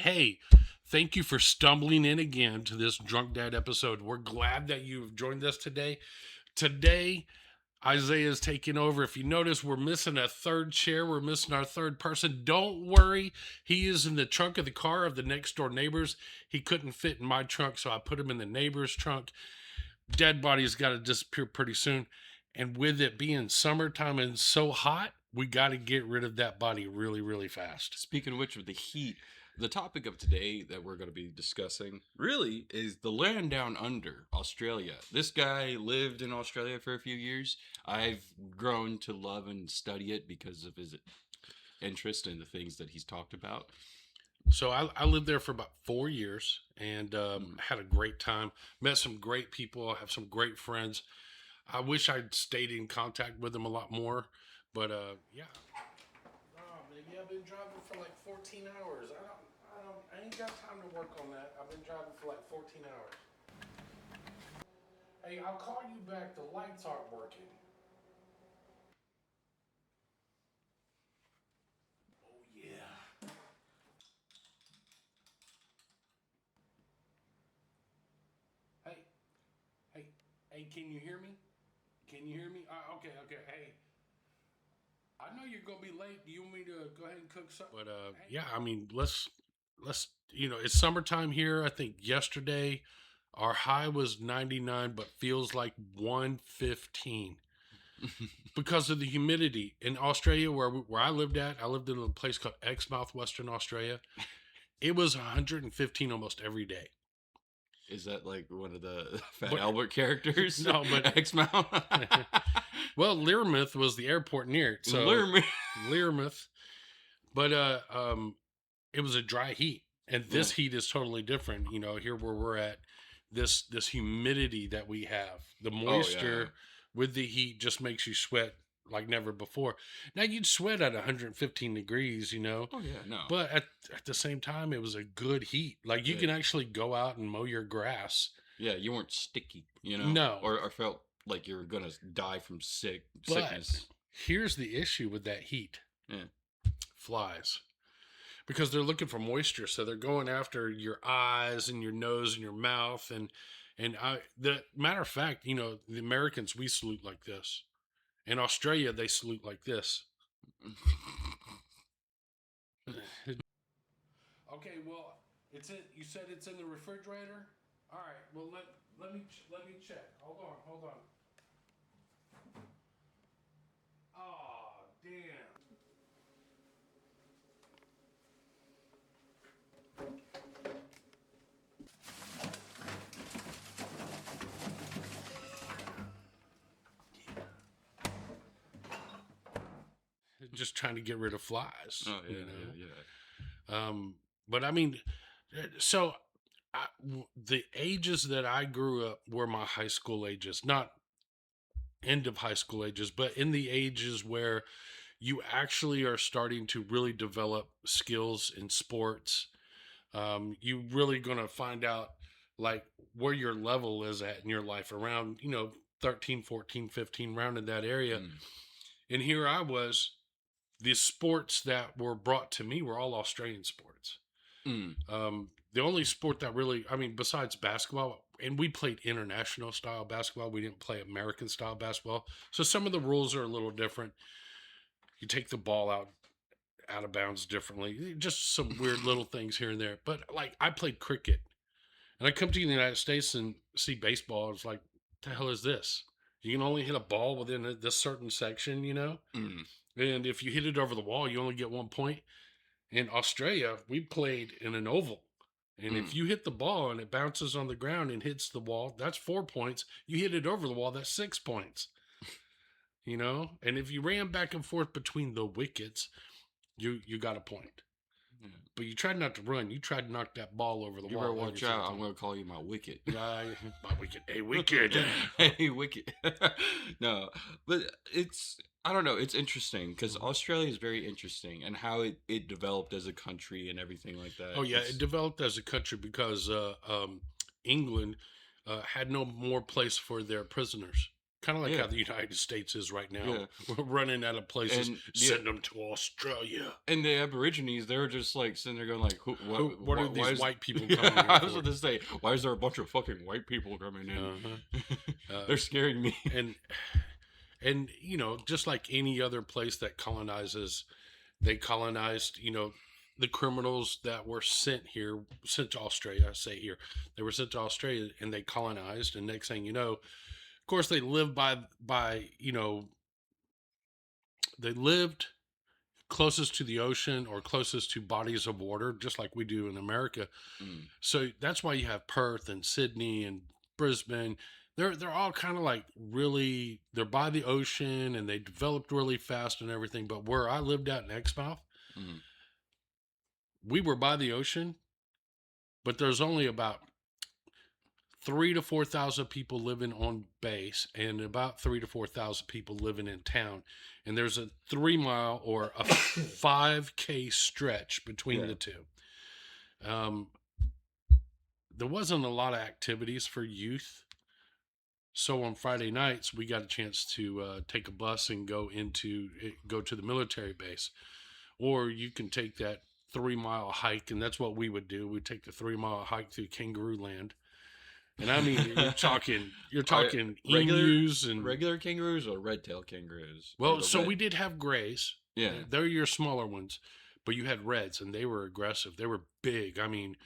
hey, thank you for stumbling in again to this Drunk Dad episode. We're glad that you've joined us today. Today, Isaiah's taking over. If you notice, we're missing a third chair. We're missing our third person. Don't worry. He is in the trunk of the car of the next door neighbors. He couldn't fit in my trunk, so I put him in the neighbor's trunk. Dead body's got to disappear pretty soon. And with it being summertime and so hot, we got to get rid of that body really, really fast. Speaking of which, with the heat, the topic of today that we're going to be discussing really is the land down under, Australia. This guy lived in Australia for a few years. I've grown to love and study it because of his interest in the things that he's talked about. So I lived there for about 4 years and had a great time. Met some great people. Have some great friends. I wish I'd stayed in contact with them a lot more, but yeah. Oh, baby, I've been driving for like 14 hours. I ain't got time to work on that. I've been driving for like 14 hours. Hey, I'll call you back. The lights aren't working. Oh yeah. Hey, hey, can you hear me? Can you hear me? Okay. Hey, I know you're gonna be late. Do you want me to go ahead and cook something? But yeah, I mean, let's it's summertime here. I think yesterday our high was 99, but feels like 115 because of the humidity in Australia where I lived at. I lived in a place called Exmouth, Western Australia. It was 115 almost every day. Is that like one of the Fat Albert characters? No, but Exmouth. Well, Learmouth was the airport near it. So Learmouth. But it was a dry heat. And this heat is totally different. You know, here where we're at, this humidity that we have, the moisture with the heat just makes you sweat like never before. Now you'd sweat at 115 degrees, you know. Oh yeah, no. But at the same time, it was a good heat. Like you can actually go out and mow your grass. Yeah, you weren't sticky, you know. No, or felt like you were gonna die from sickness. Here's the issue with that heat. Yeah. Flies. Because they're looking for moisture, so they're going after your eyes and your nose and your mouth, and the matter of fact, you know, the Americans, we salute like this. In Australia, they salute like this. Okay, well, it's in. You said it's in the refrigerator. All right. Well, let me check. Hold on. Oh, damn. Just trying to get rid of flies. Oh yeah, you know? yeah. But I mean, so the ages that I grew up were my high school ages, not end of high school ages, but in the ages where you actually are starting to really develop skills in sports. You really gonna find out like where your level is at in your life around, 13, 14, 15, round in that area. And here I was, the sports that were brought to me were all Australian sports. The only sport that really, I mean, besides basketball, and we played international style basketball, we didn't play American style basketball. So some of the rules are a little different. You take the ball out of bounds differently, just some weird little things here and there. But like I played cricket, and I come to the United States and see baseball. It's like, what the hell is this? You can only hit a ball within this certain section, you know? And if you hit it over the wall, you only get 1 point. In Australia, we played in an oval. And if you hit the ball and it bounces on the ground and hits the wall, that's 4 points. You hit it over the wall, that's 6 points. You know? And if you ran back and forth between the wickets, you got a point. Yeah. But you tried not to run. You tried to knock that ball over the wall. You better watch out. I'm going to call you my wicket. My wicket. Hey, wicket. Hey, wicket. No, but I don't know. It's interesting because Australia is very interesting and how it developed as a country and everything like that. Oh, yeah. It developed as a country because England had no more place for their prisoners. Kind of like Yeah, how the United States is right now. yeah. We're running out of places. And Send them to Australia. the Aborigines, they were just like sitting there going like, What are why these is white people yeah, coming here I was for? going to say, why is there a bunch of fucking white people coming in? Uh-huh. They're scaring me. And just like any other place that colonizes, they colonized, the criminals that were sent to Australia. I say here, they were sent to Australia and they colonized. And next thing you know, of course, they lived they lived closest to the ocean or closest to bodies of water, just like we do in America. Mm, So that's why you have Perth and Sydney and Brisbane. They're all kind of like really, they're by the ocean and they developed really fast and everything. But where I lived out in Exmouth, mm, we were by the ocean, but there's only about 3 to 4 thousand people living on base and about 3 to 4 thousand people living in town. And there's a 3 mile or a 5K stretch between yeah. the two. Um, there wasn't a lot of activities for youth. So on Friday nights, we got a chance to take a bus and go to the military base, or you can take that 3 mile hike, and that's what we would do. We'd take the 3 mile hike through kangaroo land, and I mean you're Are talking regular emus and regular kangaroos or red tail kangaroos or well, the so red? we did have grays. Yeah. They're your smaller ones, but you had reds, and they were aggressive. They were big. I mean,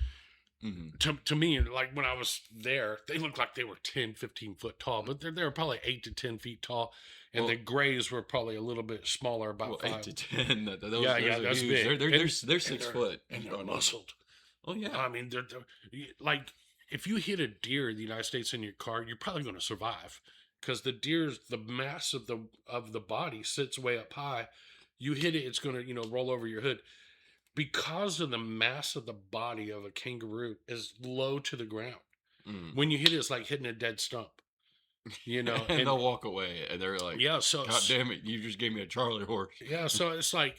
Hmm. to me, like when I was there, they looked like they were 10, 15 foot tall, but they're probably 8 to 10 feet tall. And the Well, grays were probably a little bit smaller, about well, eight five. to ten. Yeah, Those yeah, are that's huge. big. They're And 6 foot they're on average. muscled. Oh yeah. I mean, like if you hit a deer in the United States in your car, you're probably going to survive because the mass of the body sits way up high. You hit it, it's going to roll over your hood because of the mass of the body of a kangaroo is low to the ground. Mm. When you hit it, it's like hitting a dead stump, And and they'll walk away, and they're like, yeah, so "God damn it! You just gave me a Charlie horse." yeah, so it's like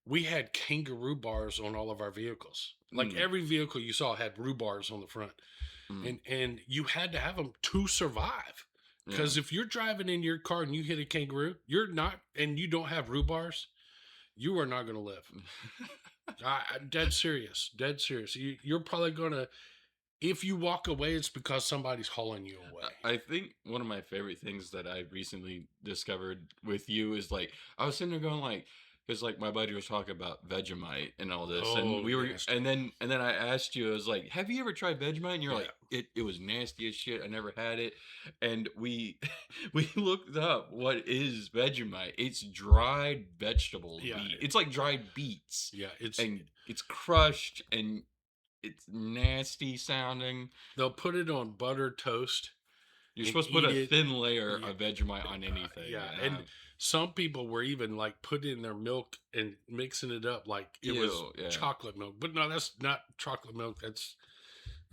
we had kangaroo bars on all of our vehicles. Like Mm, every vehicle you saw had roo bars on the front, mm, and you had to have them to survive. yeah. Because if you're driving in your car and you hit a kangaroo, you're not, and you don't have roo bars, you are not going to live. I'm dead serious, dead serious. You're probably gonna, if you walk away, it's because somebody's hauling you away. I think one of my favorite things that I recently discovered with you is like I was sitting there going like, because like my buddy was talking about Vegemite and all this, and Oh, we were, nasty. and then I asked you, I was like, "Have you ever tried Vegemite?" And you're Yeah, like, "It was nasty as shit. I never had it." And we we looked up what is Vegemite. It's dried vegetable yeah, beet. It's like dried beets, yeah. and it's crushed and it's nasty sounding. They'll put it on buttered toast You're and supposed to put eat a it. thin layer Yeah, of Vegemite on anything, yeah, and and some people were even like putting in their milk and mixing it up like it was ew, yeah, chocolate milk. But no, that's not chocolate milk. That's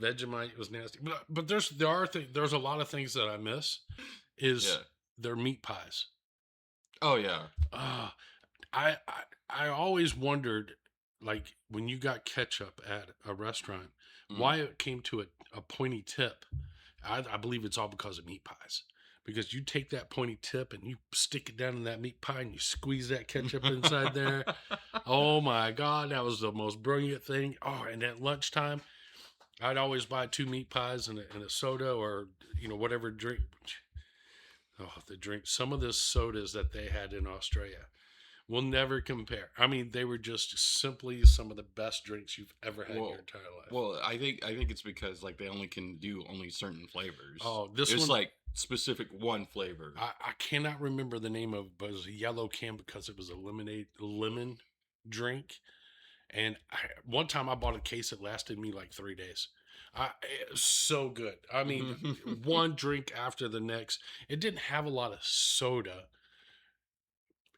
Vegemite. It was nasty. But there's a lot of things that I miss. Is yeah. their meat pies. Oh yeah. Uh, I, I I always wondered, like when you got ketchup at a restaurant, Mm. why it came to a pointy tip. I believe it's all because of meat pies. Because you take that pointy tip and you stick it down in that meat pie and you squeeze that ketchup inside there. Oh my God, that was the most brilliant thing. Oh, and at lunchtime, I'd always buy two meat pies and a soda or whatever drink. Oh, the drink. Some of the sodas that they had in Australia will never compare. I mean, they were just simply some of the best drinks you've ever had in your well, entire life. well, I think it's because like they only can do only certain flavors. Oh, this It's one, like specific one flavor. I cannot remember the name of, but it was a yellow can because it was a lemon drink. And one time I bought a case that lasted me like 3 days. It was so good. I mean, one drink after the next. It didn't have a lot of soda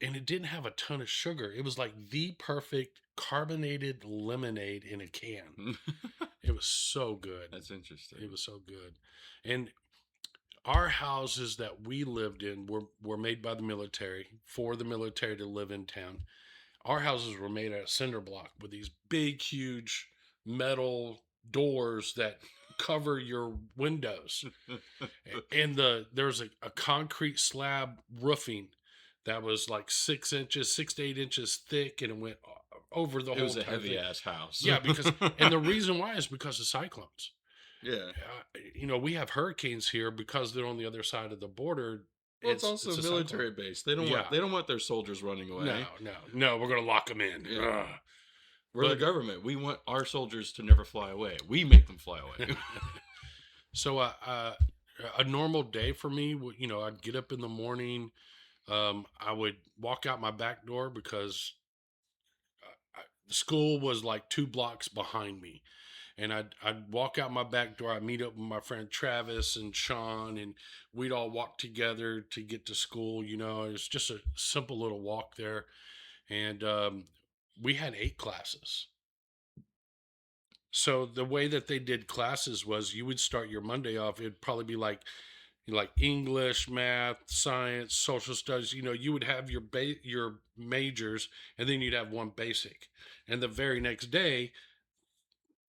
and it didn't have a ton of sugar. It was like the perfect carbonated lemonade in a can. It was so good. That's interesting. It was so good. And our houses that we lived in were made by the military for the military to live in town. Our houses were made out of cinder block with these big, huge metal doors that cover your windows. And there's a concrete slab roofing that was like 6 inches, 6 to 8 inches thick, and it went over the It whole was a entire heavy thing. ass house. Yeah, because and the reason why is because of cyclones. Yeah. We have hurricanes here because they're on the other side of the border. Well, it's also It's a a cyclone. military base. They don't want Yeah, they don't want their soldiers running no, away. no, no. We're gonna lock them in. Yeah. Ugh. We're the But government. We want our soldiers to never fly away. We make them fly away. so a normal day for me, I'd get up in the morning. I would walk out my back door because the school was like 2 blocks behind me, and I'd walk out my back door. I'd meet up with my friend Travis and Sean, and we'd all walk together to get to school. It was just a simple little walk there, and we had 8 classes. So the way that they did classes was you would start your Monday off. It'd probably be like English, math, science, social studies. You would have your majors, and then you'd have one basic. And the very next day,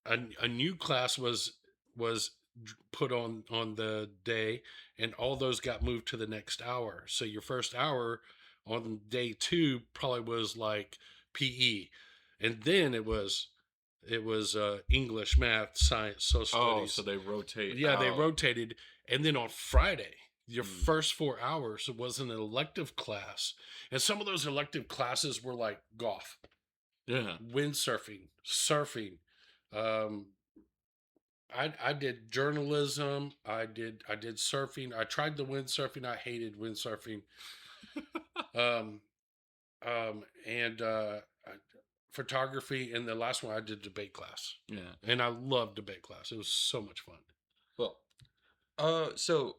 a new class was put on the day, and all those got moved to the next hour. So your first hour on day 2 probably was like PE, and then it was English, math, science, social Oh, studies. so they rotate Yeah, they out. rotated, and then on Friday, your Mm. first 4 hours was an elective class, and some of those elective classes were like golf, Yeah. windsurfing, surfing. Um, I did journalism. I did surfing. I tried the windsurfing. I hated windsurfing. Um, and photography, and the last one I did debate class, Yeah. and I loved debate class. It was so much fun. Well, so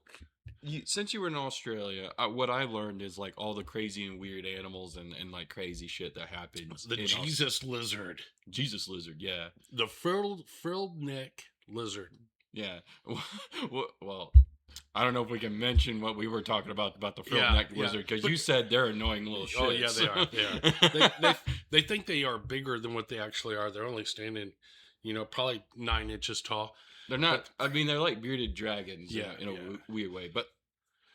since you were in Australia, what I learned is like all the crazy and weird animals and like crazy shit that happens. The Jesus lizard, Jesus lizard, yeah, the frilled neck lizard. yeah. Well, I don't know if we can mention what we were talking about the frilled Yeah, neck yeah. lizard because But you said they're annoying little shits. oh yeah, they are. They are. They think they are bigger than what they actually are. They're only standing, probably 9 inches tall. They're not. I mean, they're like bearded dragons. Yeah, in a yeah. weird way, but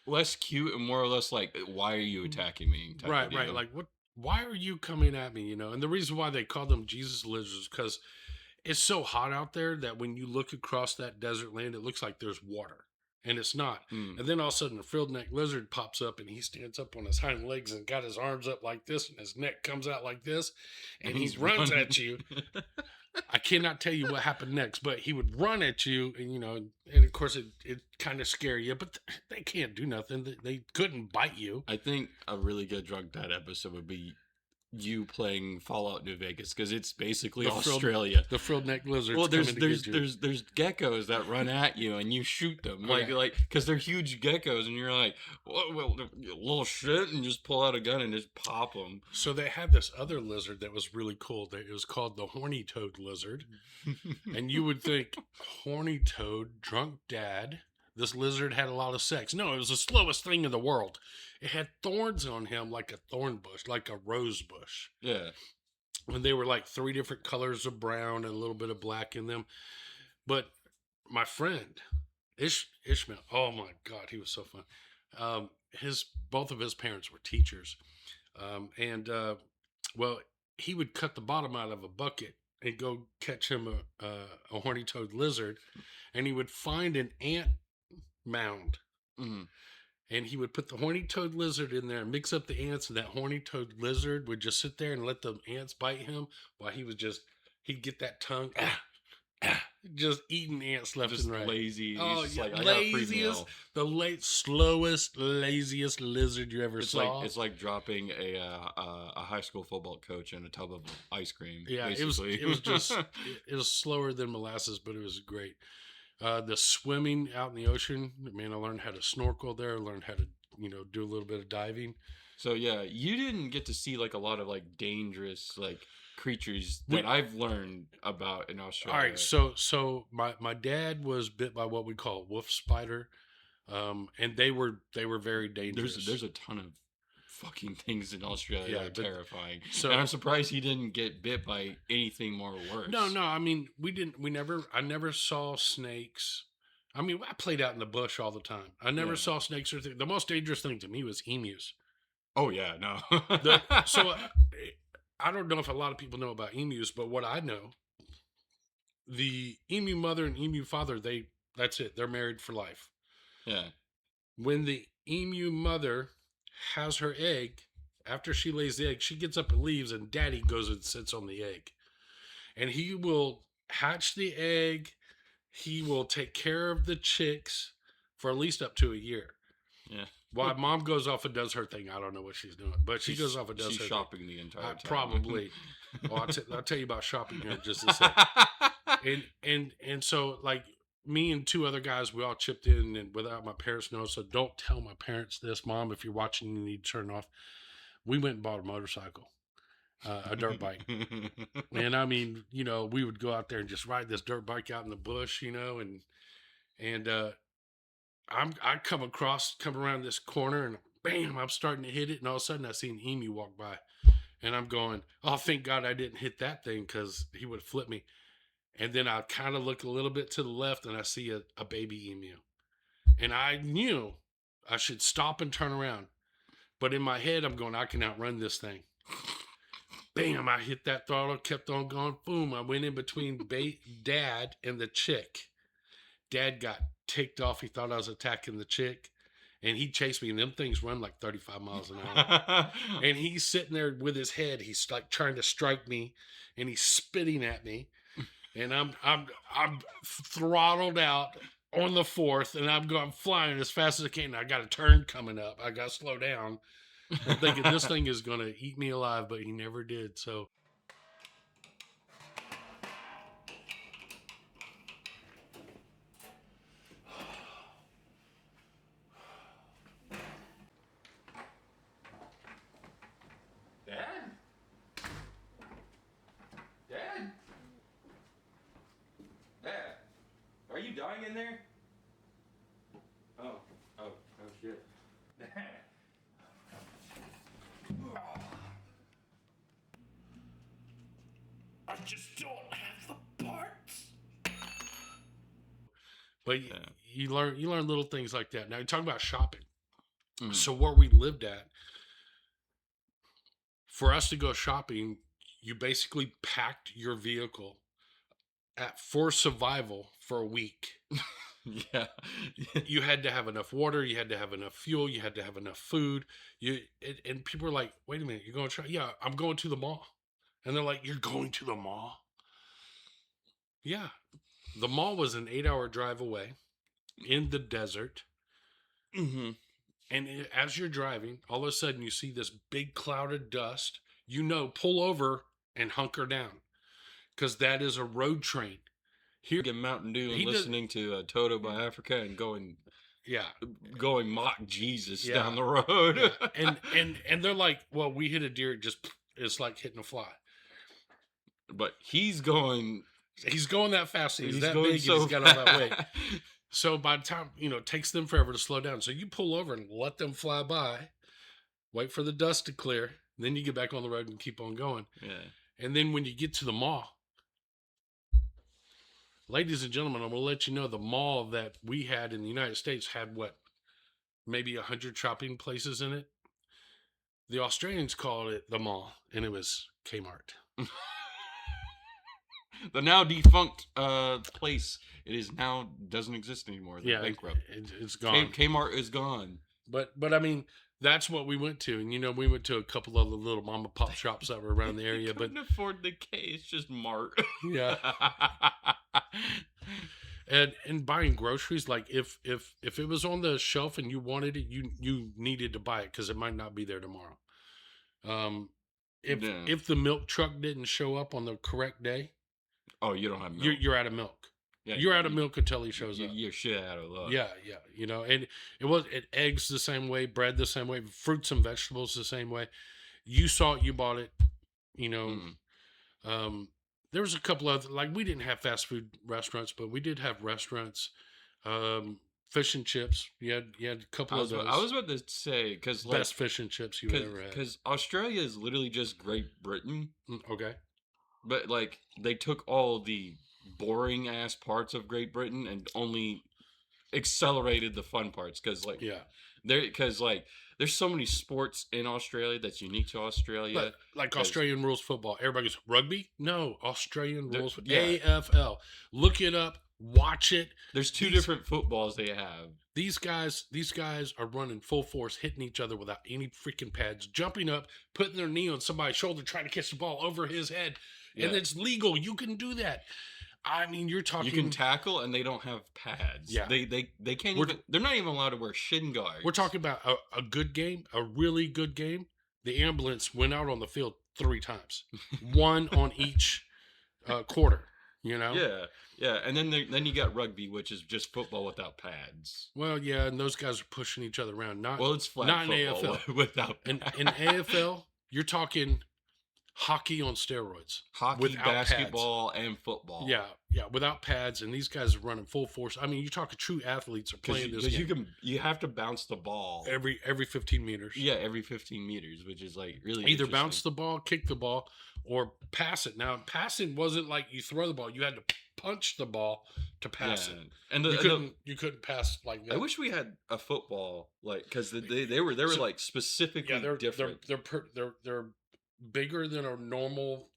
less cute and more or less like, why are you attacking me? Type Right, of right. deal. Like what? Why are you coming at me? And the reason why they call them Jesus lizards because it's so hot out there that when you look across that desert land, it looks like there's water, and it's not. Mm. And then all of a sudden, a frilled neck lizard pops up, and he stands up on his hind legs and got his arms up like this, and his neck comes out like this, and he runs running. at you. I cannot tell you what happened next, but he would run at you, and of course it kind of scare you, but they can't do nothing. They couldn't bite you. I think a really good drunk dad episode would be you playing Fallout New Vegas because it's basically Australia. The frilled neck lizards. Well, coming to get you. there's geckos that run at you and you shoot them Okay. like because they're huge geckos and you're like, well, little shit, and just pull out a gun and just pop them. So they had this other lizard that was really cool. It was called the horny toad lizard, and you would think horny toad, drunk dad. This lizard had a lot of sex. No, it was the slowest thing in the world. It had thorns on him like a thorn bush, like a rose bush. Yeah. And they were like 3 different colors of brown and a little bit of black in them. But my friend, Ishmael, oh my God, he was so fun. Both of his parents were teachers. Well, he would cut the bottom out of a bucket and go catch him a horny toad lizard, and he would find an ant mound. Mm. And he would put the horny toad lizard in there and mix up the ants, and that horny toad lizard would just sit there and let the ants bite him while he'd get that tongue, just eating ants left Just and right. lazy. Oh, He's just yeah, like, I got a free meal. the slowest, laziest lizard you ever It's saw. like dropping a high school football coach in a tub of ice cream. Yeah, basically. it was just it was slower than molasses, but it was great. The swimming out in the ocean, man, I learned how to snorkel there. I learned how to do a little bit of diving. So yeah, you didn't get to see like a lot of like dangerous like creatures that I've learned about in Australia. All right, so my dad was bit by what we call a wolf spider, and they were very dangerous. There's a ton of fucking things in Australia Yeah, are but terrifying. And so I'm surprised he didn't get bit by anything more no, worse. no. I mean, I never saw snakes. I mean, I played out in the bush all the time. I never Yeah. saw snakes or the most dangerous thing to me was emus. Oh yeah, no. The so I don't know if a lot of people know about emus, but what I know, the emu mother and emu father, that's it. They're married for life. Yeah. When the emu mother has her egg, after she lays the egg, she gets up and leaves, and daddy goes and sits on the egg. And he will hatch the egg. He will take care of the chicks for at least up to a year. Yeah. While mom goes off and does her thing. I don't know what she's doing, but she goes off and does She's her thing. shopping the entire time. Probably. Well, I'll tell you about shopping here in just a sec. And so like me and two other guys, we all chipped in and without my parents know. So don't tell my parents this, mom. If you're watching, you need to turn off. We went and bought a motorcycle, a dirt bike. And I mean, we would go out there and just ride this dirt bike out in the bush, and I come around this corner and bam, I'm starting to hit it, and all of a sudden I see an emu walk by, and I'm going, oh, thank God I didn't hit that thing because he would flip me. And then I kind of look a little bit to the left, and I see a baby emu, and I knew I should stop and turn around, but in my head I'm going, I can outrun this thing. Bam! I hit that throttle, kept on going. Boom! I went in between Dad and the chick. Dad got ticked off. He thought I was attacking the chick, and he chased me. And them things run like 35 miles an hour. And he's sitting there with his head. He's like trying to strike me, and he's spitting at me. And I'm throttled out on the fourth, and I'm going flying as fast as I can. I got a turn coming up. I got to slow down. I'm thinking this thing is going to eat me alive, but he never did. So. Dad? Dad? Dad? Are you dying in there? Oh, shit. Dad. I just don't have the parts. But Yeah. you learn little things like that. Now you're talking about shopping. Mhm. So where we lived at, for us to go shopping, you basically packed your vehicle for survival for a week. Yeah. You had to have enough water, you had to have enough fuel, you had to have enough food. And people are like, "Wait a minute, you're going to try?" Yeah, I'm going to the mall. And they're like, "You're going to the mall?" Yeah. The mall was an 8-hour drive away in the desert. Mm-hmm. And as you're driving, all of a sudden you see this big cloud of dust. Pull over and hunker down because that is a road train. Here, Get Mountain Dew and he does, listening to Toto by Africa and yeah, going mock Jesus Yeah. down the road. yeah. And they're like, well, we hit a deer. It's like hitting a fly. But he's going that fast. He's that going big. so And he's got all that weight. fast. So by the time, it takes them forever to slow down. So you pull over and let them fly by, wait for the dust to clear. Then you get back on the road and keep on going. Yeah. And then when you get to the mall, ladies and gentlemen, I'm going to let you know the mall that we had in the United States had maybe 100 shopping places in it. The Australians called it the mall, and it was Kmart. The now defunct place. It is now doesn't exist anymore. They're bankrupt. It's gone. Kmart is gone. But I mean, that's what we went to, and we went to a couple of the little mom and pop shops that were around the area. But couldn't afford the K. It's just Mart. Yeah. And buying groceries, like if it was on the shelf and you wanted it, you needed to buy it because it might not be there tomorrow. If the milk truck didn't show up on the correct day, oh, you don't have milk. you're out of milk. Yeah, you're out of milk until he shows up. You're shit out of luck. Yeah, and eggs the same way, bread the same way, fruits and vegetables the same way. You saw it, you bought it. There was a couple of we didn't have fast food restaurants, but we did have restaurants Fish and chips. You had a couple of I those. was about to say because Best fish and chips you've ever had. because Australia is literally just Great Britain, Okay. but like they took all the boring ass parts of Great Britain and only accelerated the fun parts Yeah. there's so many sports in Australia that's unique to Australia Like because Australian rules football. Everybody goes, rugby? No, Australian rules. yeah, AFL. Look it up. Watch it. there's two These different footballs they have. these guys are running full force, hitting each other without any freaking pads, jumping up, putting their knee on somebody's shoulder, trying to catch the ball over his head. And Yeah, it's legal. You can do that. I mean, you're you can talking. tackle and they don't have pads. Yeah. They can't We're, even. They're not even allowed to wear shin guards. we're talking about a good game, a really good game. The ambulance went out on the field 3 times, one on each quarter. You know. Yeah, yeah, and then you got rugby, which is just football without pads. Well, yeah, and those guys are pushing each other around. Not Well, it's flat not in football AFL. without In pads. AFL, you're talking hockey on steroids Hockey, without pads. basketball, and football. Yeah, without pads, and these guys are running full force. I mean, you're talking true athletes are playing this game you have to bounce the ball. every 15 meters. Yeah, every 15 meters, which is like really Either bounce interesting. the ball, kick the ball, or pass it. Now, passing wasn't like you throw the ball; you had to punch the ball to pass Yeah, it. and You couldn't pass like that. I wish we had a football like because they were So, like specifically yeah, they're different. they're bigger than a normal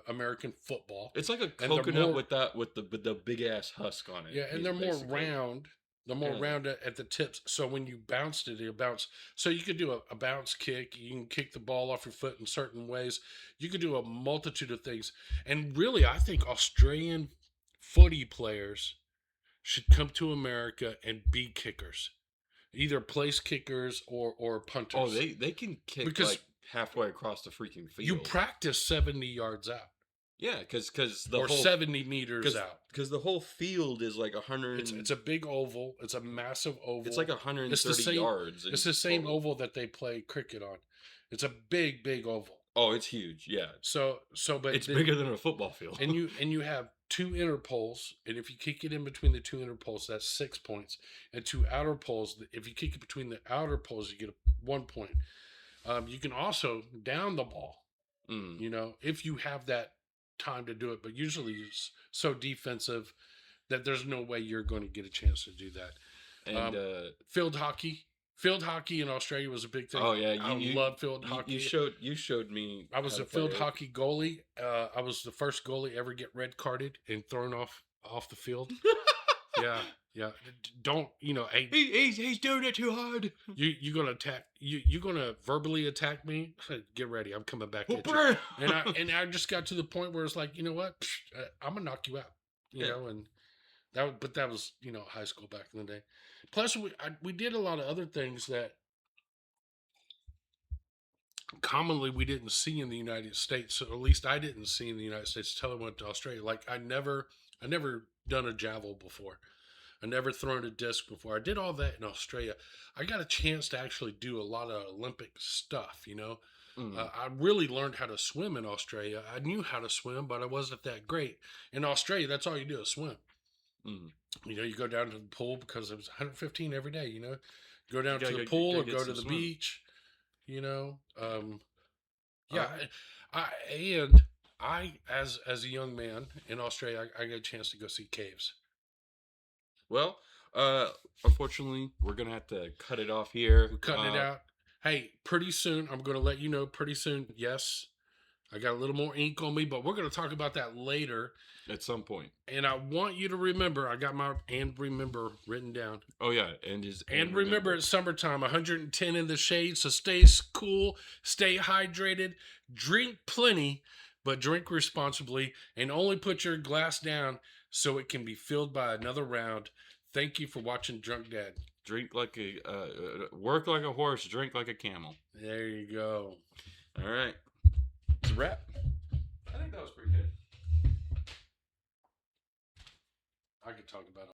American football, It's like a and they're coconut more with the big ass husk on it. yeah, and they're more basically. round. They're more Yeah. round at the tips. So when you bounced it, it'll bounce. So you could do a bounce kick. You can kick the ball off your foot in certain ways. You could do a multitude of things. And really, I think Australian footy players should come to America and be kickers, either place kickers or Oh, punters, they can kick because like halfway across the freaking you field. practice 70 yards out Yeah, because the or whole 70 meters out. because the whole field is like 100. It's a big oval. It's a massive oval. It's like It's the 130 same. yards. It's the same oval that they play cricket on. It's a big oval. Oh, it's huge. Yeah, But it's bigger than a football field. and you have 2 inner poles, and if you kick it in between the 2 inner poles, that's 6 points. And 2 outer poles, if you kick it between the outer poles, you get 1 point. You can also down the ball, Mm. if you have that time to do it. But usually it's so defensive that there's no way you're going to get a chance to do that. And Field hockey. Field hockey in Australia was a big thing. oh yeah, I love field hockey. you showed me. I was how a to play field it. hockey goalie. I was the first goalie ever get red carded and thrown off the field. Yeah, yeah. Don't Hey, He's doing it too hard. you gonna attack? You gonna verbally attack me? Get ready. I'm coming back at you. Whooper! And I just got to the point where it's like, you know what? I'm gonna knock you out. Yeah. And that was high school back in the day. Plus, we did a lot of other things that commonly we didn't see in the United States. So at least I didn't see in the United States until I went to Australia. Like I never done a javel before. I never thrown a disc before. I did all that in Australia. I got a chance to actually do a lot of Olympic stuff. Mm. I really learned how to swim in Australia. I knew how to swim, but I wasn't that great. In Australia, that's all you do is swim. Mm. You go down to the pool because it was 115 every day. Go down to You the gotta pool or get go to some the swim. beach. Yeah. Alright. I as a young man in Australia, I got a chance to go see caves. Well, unfortunately, we're gonna have to cut it off here. We're cutting it out. Hey, pretty soon, I'm going to let you know. Pretty soon, yes, I got a little more ink on me, but we're going to talk about that later. At some point. And I want you to remember, I got my and remember written down. Oh yeah, And remember, it's summertime, 110 in the shade, so stay cool, stay hydrated, drink plenty, but drink responsibly, and only put your glass down so it can be filled by another round. Thank you for watching Drunk Dad. Drink like a work like a horse, drink like a camel. There you go. All right, it's a wrap. I think that was pretty good. I could talk about it.